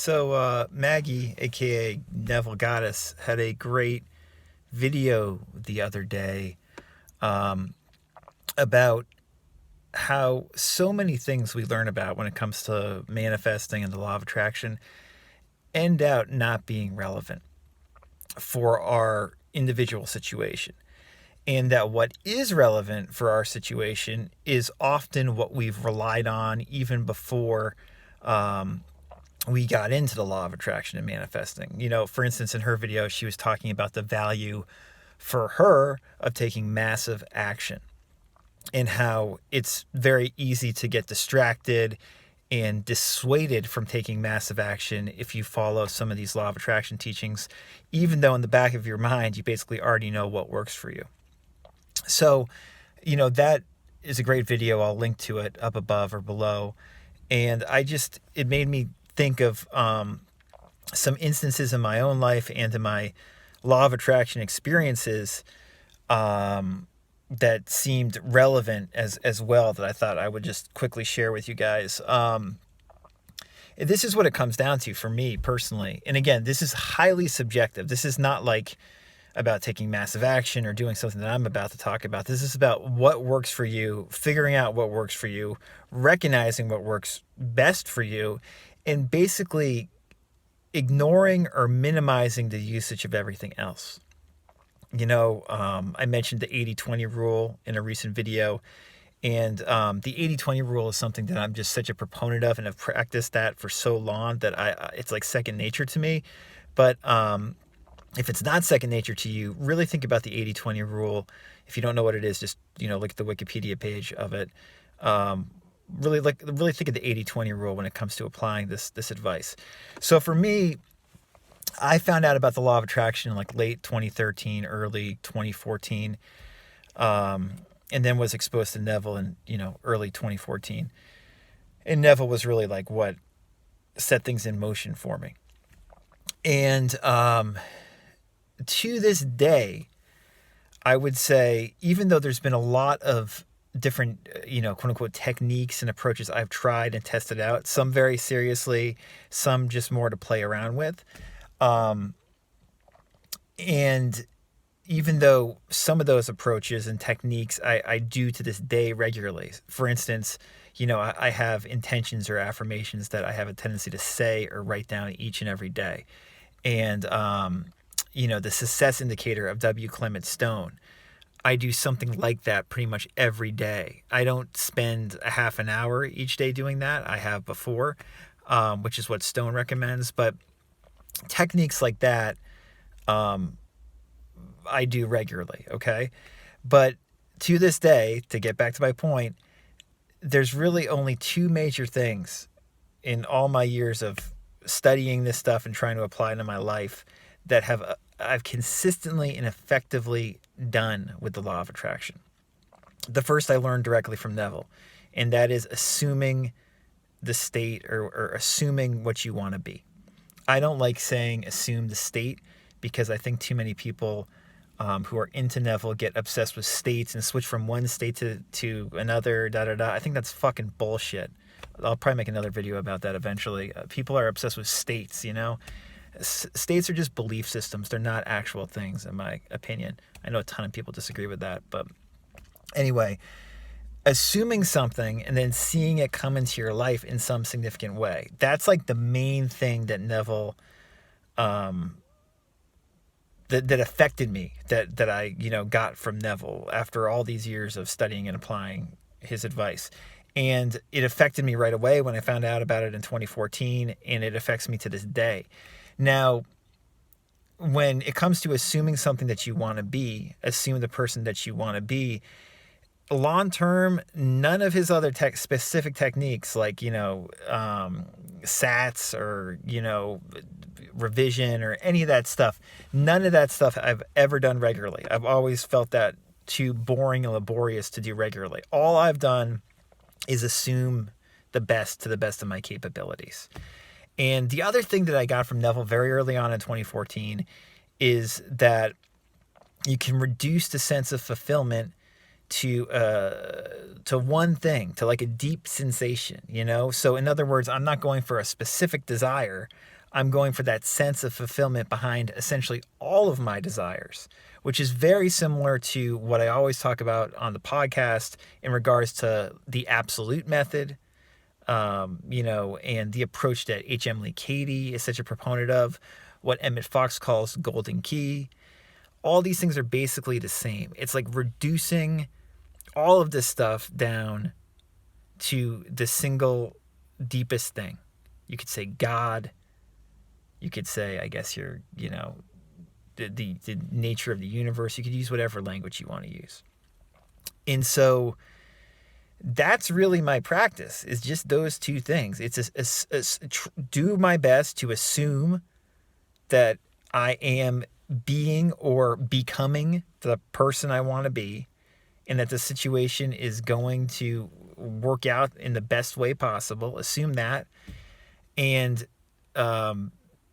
So Maggie, aka Neville Goddess, had a great video the other day about how so many things we learn about when it comes to manifesting and the law of attraction end out not being relevant for our individual situation. And that what is relevant for our situation is often what we've relied on even before we got into the law of attraction and manifesting. You know, for instance, in her video, she was talking about the value for her of taking massive action and how it's very easy to get distracted and dissuaded from taking massive action if you follow some of these law of attraction teachings, even though in the back of your mind, you basically already know what works for you. So, that is a great video. I'll link to it up above or below. And it made me think of some instances in my own life and in my law of attraction experiences that seemed relevant as well, that I thought I would just quickly share with you guys. This is what it comes down to for me personally. And again, this is highly subjective. This is not like about taking massive action or doing something that I'm about to talk about. This is about what works for you, figuring out what works for you, recognizing what works best for you, and basically ignoring or minimizing the usage of everything else. I mentioned the 80-20 rule in a recent video, and the 80-20 rule is something that I'm just such a proponent of, and I've practiced that for so long that it's like second nature to me. But if it's not second nature to you, really think about the 80-20 rule. If you don't know what it is, just look at the Wikipedia page of it. Really think of the 80-20 rule when it comes to applying this advice. So for me, I found out about the law of attraction in like late 2013, early 2014, and then was exposed to Neville in early 2014. And Neville was really like what set things in motion for me. And to this day, I would say, even though there's been a lot of different, quote unquote, techniques and approaches I've tried and tested out, some very seriously, some just more to play around with. And even though some of those approaches and techniques I do to this day regularly, for instance, I have intentions or affirmations that I have a tendency to say or write down each and every day. And, the success indicator of W. Clement Stone, I do something like that pretty much every day. I don't spend a half an hour each day doing that. I have before, which is what Stone recommends. But techniques like that, I do regularly, okay? But to this day, to get back to my point, there's really only two major things in all my years of studying this stuff and trying to apply it in my life that I've consistently and effectively done with the law of attraction. The first I learned directly from Neville, and that is assuming the state or assuming what you want to be. I don't like saying assume the state because I think too many people who are into Neville get obsessed with states and switch from one state to another, I think that's fucking bullshit. I'll probably make another video about that eventually. People are obsessed with states, States are just belief systems. They're not actual things, in my opinion. I know a ton of people disagree with that, but anyway, assuming something and then seeing it come into your life in some significant way. That's like the main thing that Neville, that affected me, that I, got from Neville after all these years of studying and applying his advice. And it affected me right away when I found out about it in 2014, and it affects me to this day. Now, when it comes to assuming something that you want to be, assume the person that you want to be, long term, none of his other specific techniques like, SATs or, revision or any of that stuff, none of that stuff I've ever done regularly. I've always felt that too boring and laborious to do regularly. All I've done is assume the best to the best of my capabilities. And the other thing that I got from Neville very early on in 2014 is that you can reduce the sense of fulfillment to one thing, to like a deep sensation, you know? So in other words, I'm not going for a specific desire. I'm going for that sense of fulfillment behind essentially all of my desires, which is very similar to what I always talk about on the podcast in regards to the absolute method, and the approach that H.M. Lee Cady is such a proponent of, what Emmett Fox calls golden key. All these things are basically the same. It's like reducing all of this stuff down to the single deepest thing. You could say God. You could say, I guess, the nature of the universe. You could use whatever language you want to use. And so that's really my practice, is just those two things. It's do my best to assume that I am being or becoming the person I want to be, and that the situation is going to work out in the best way possible. Assume that. And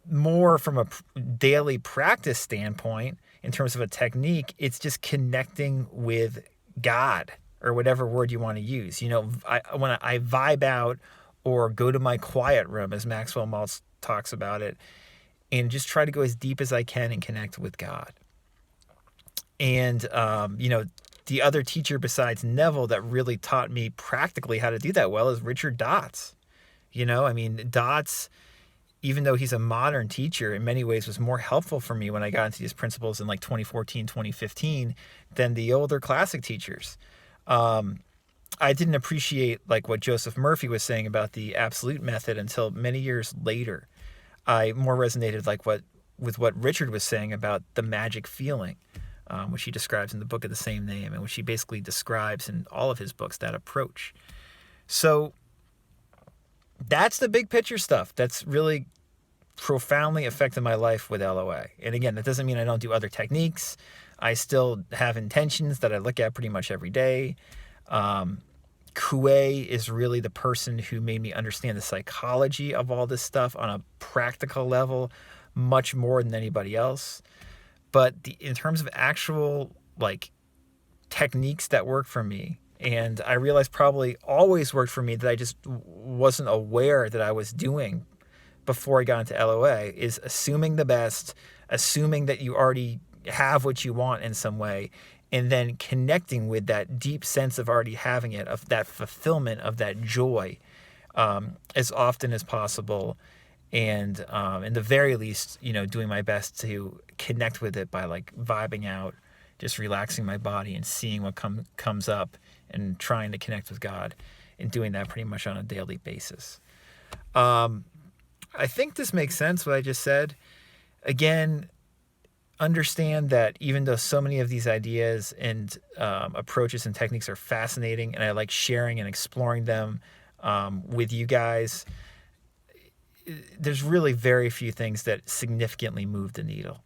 more from a daily practice standpoint, in terms of a technique, it's just connecting with God, or whatever word you want to use. When I vibe out or go to my quiet room, as Maxwell Maltz talks about it, and just try to go as deep as I can and connect with God. And, the other teacher besides Neville that really taught me practically how to do that well is Richard Dotz. Dotz, even though he's a modern teacher, in many ways was more helpful for me when I got into these principles in like 2014, 2015 than the older classic teachers. I didn't appreciate like what Joseph Murphy was saying about the absolute method until many years later. I more resonated with what Richard was saying about the magic feeling, which he describes in the book of the same name, and which he basically describes in all of his books, that approach. So that's the big picture stuff that's really profoundly affected my life with LOA. And again, that doesn't mean I don't do other techniques. I still have intentions that I look at pretty much every day. Coué is really the person who made me understand the psychology of all this stuff on a practical level much more than anybody else. But in terms of actual techniques that work for me, and I realized probably always worked for me, that I just wasn't aware that I was doing before I got into LOA, is assuming the best, assuming that you already have what you want in some way, and then connecting with that deep sense of already having it, of that fulfillment, of that joy, as often as possible. And in the very least, doing my best to connect with it by vibing out, just relaxing my body and seeing what comes up, and trying to connect with God, and doing that pretty much on a daily basis. I think this makes sense, what I just said. Again, understand that even though so many of these ideas and approaches and techniques are fascinating, and I like sharing and exploring them with you guys, there's really very few things that significantly move the needle.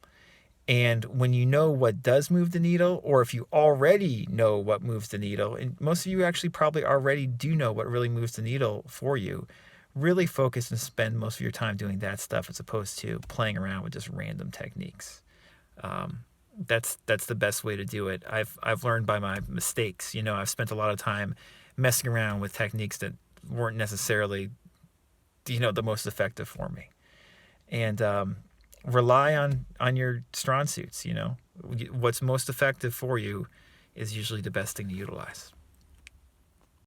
And when you know what does move the needle, or if you already know what moves the needle, and most of you actually probably already do know what really moves the needle for you, really focus and spend most of your time doing that stuff, as opposed to playing around with just random techniques. That's the best way to do it. I've learned by my mistakes. I've spent a lot of time messing around with techniques that weren't necessarily, the most effective for me. And rely on your strong suits. What's most effective for you is usually the best thing to utilize.